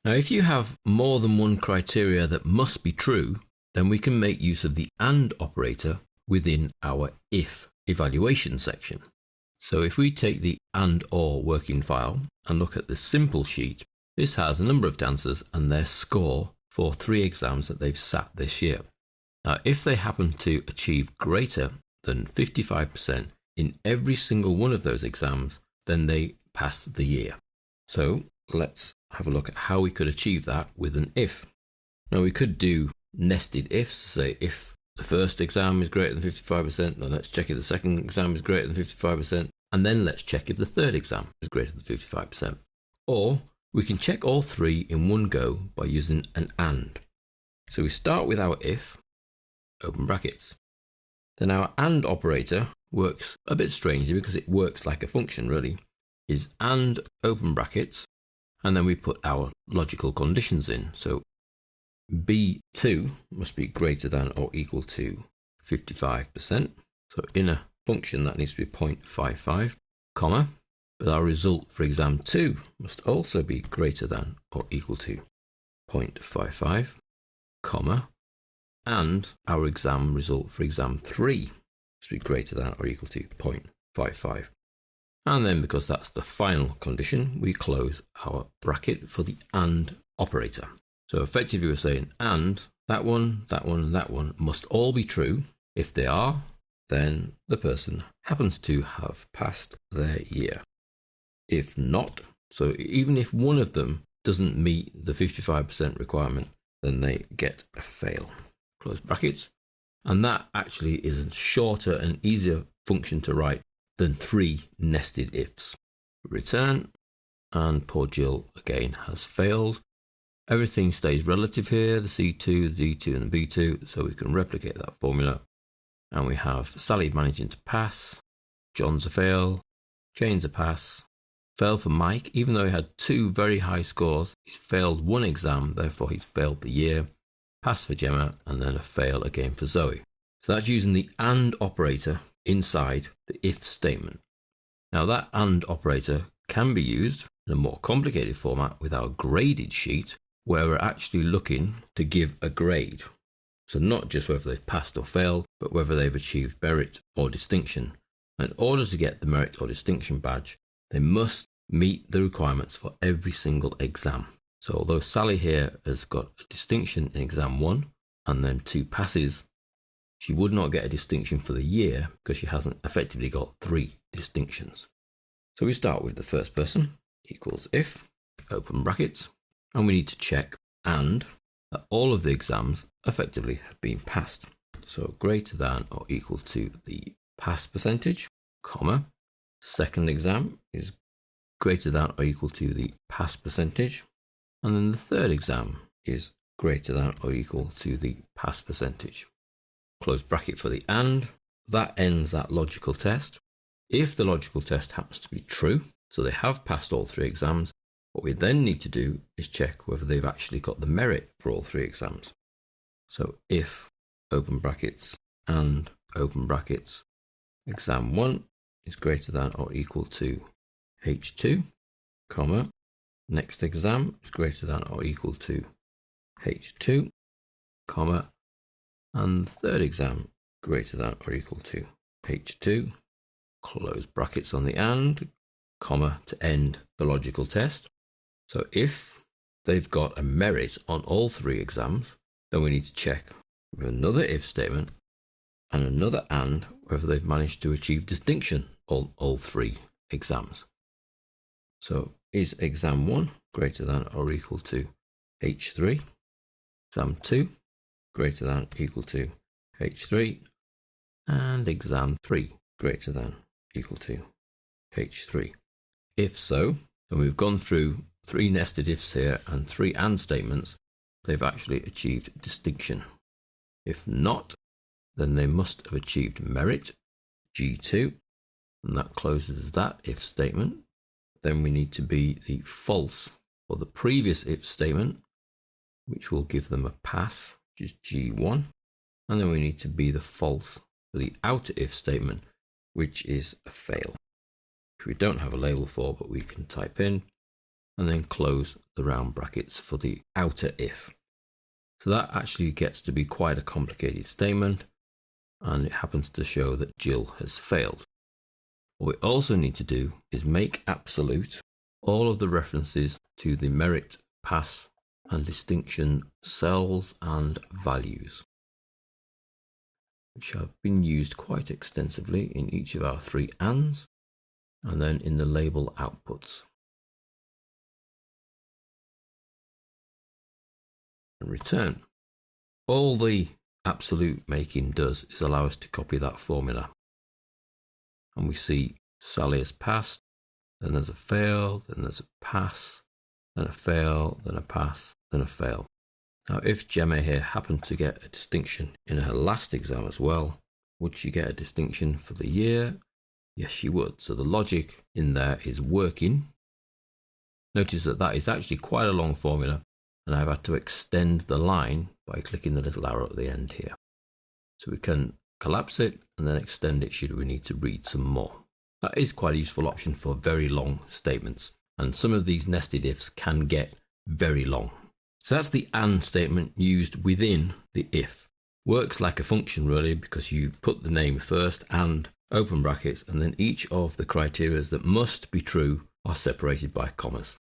Now, if you have more than one criteria that must be true, then we can make use of the AND operator within our if evaluation section. So if we take the and/or working file and look at the simple sheet, this has a number of dancers and their score for 3 exams that they've sat this year. Now, if they happen to achieve greater than 55% in every single one of those exams, then they pass the year. So let's have a look at how we could achieve that with an if. Now, we could do nested ifs, say if the first exam is greater than 55%, then let's check if the second exam is greater than 55%, and then let's check if the third exam is greater than 55%. Or we can check all 3 in one go by using an AND. So we start with our if, open brackets. Then our AND operator works a bit strangely because it works like a function really, is AND open brackets, and then we put our logical conditions in. So B2 must be greater than or equal to 55%. So in a function that needs to be 0.55, comma, but our result for exam 2 must also be greater than or equal to 0.55, comma, and our exam result for exam 3 must be greater than or equal to 0.55. And then because that's the final condition, we close our bracket for the AND operator. So effectively we're saying and that one, that one, and that one must all be true. If they are, then the person happens to have passed their year. If not, so even if one of them doesn't meet the 55% requirement, then they get a fail. Close brackets. And that actually is a shorter and easier function to write than 3 nested ifs. Return, and poor Jill again has failed. Everything stays relative here, the C2, the D2 and the B2, so we can replicate that formula. And we have Sally managing to pass, John's a fail, Jane's a pass, fail for Mike, even though he had 2 very high scores, he's failed 1 exam, therefore he's failed the year, pass for Gemma, and then a fail again for Zoe. So that's using the AND operator inside the if statement. Now that AND operator can be used in a more complicated format with our graded sheet, where we're actually looking to give a grade. So not just whether they've passed or failed, but whether they've achieved merit or distinction. And in order to get the merit or distinction badge, they must meet the requirements for every single exam. So although Sally here has got a distinction in exam 1 and then 2 passes, she would not get a distinction for the year because she hasn't effectively got 3 distinctions. So we start with the first person, equals if, open brackets, and we need to check and that all of the exams effectively have been passed. So greater than or equal to the pass percentage, comma, second exam is greater than or equal to the pass percentage, and then the third exam is greater than or equal to the pass percentage. Close bracket for the and. That ends that logical test. If the logical test happens to be true, so they have passed all 3 exams, what we then need to do is check whether they've actually got the merit for all 3 exams. So if, open brackets, and open brackets, exam 1 is greater than or equal to H2, comma, next exam is greater than or equal to H2, comma, and the third exam greater than or equal to H2, close brackets on the and, comma, to end the logical test. So if they've got a merit on all 3 exams, then we need to check with another if statement and another and whether they've managed to achieve distinction on all 3 exams. So is exam 1 greater than or equal to H3, exam 2 greater than or equal to H3, and exam 3 greater than or equal to H3. If so, then we've gone through 3 nested ifs here and 3 and statements, they've actually achieved distinction. If not, then they must have achieved merit, G2, and that closes that if statement. Then we need to be the false for the previous if statement, which will give them a pass, which is G1, and then we need to be the false for the outer if statement, which is a fail, which we don't have a label for, but we can type in. and then close the round brackets for the outer if. So that actually gets to be quite a complicated statement, and it happens to show that Jill has failed. What we also need to do is make absolute all of the references to the merit, pass, and distinction cells and values, which have been used quite extensively in each of our 3 ands, and then in the label outputs. And return. All the absolute making does is allow us to copy that formula. And we see Sally has passed, then there's a fail, then there's a pass, then a fail, then a pass, then a fail. Now, if Gemma here happened to get a distinction in her last exam as well, would she get a distinction for the year? Yes, she would. So the logic in there is working. Notice that that is actually quite a long formula, and I've had to extend the line by clicking the little arrow at the end here. So we can collapse it and then extend it should we need to read some more. That is quite a useful option for very long statements, and some of these nested ifs can get very long. So that's the AND statement used within the if. Works like a function really, because you put the name first and open brackets, and then each of the criteria that must be true are separated by commas.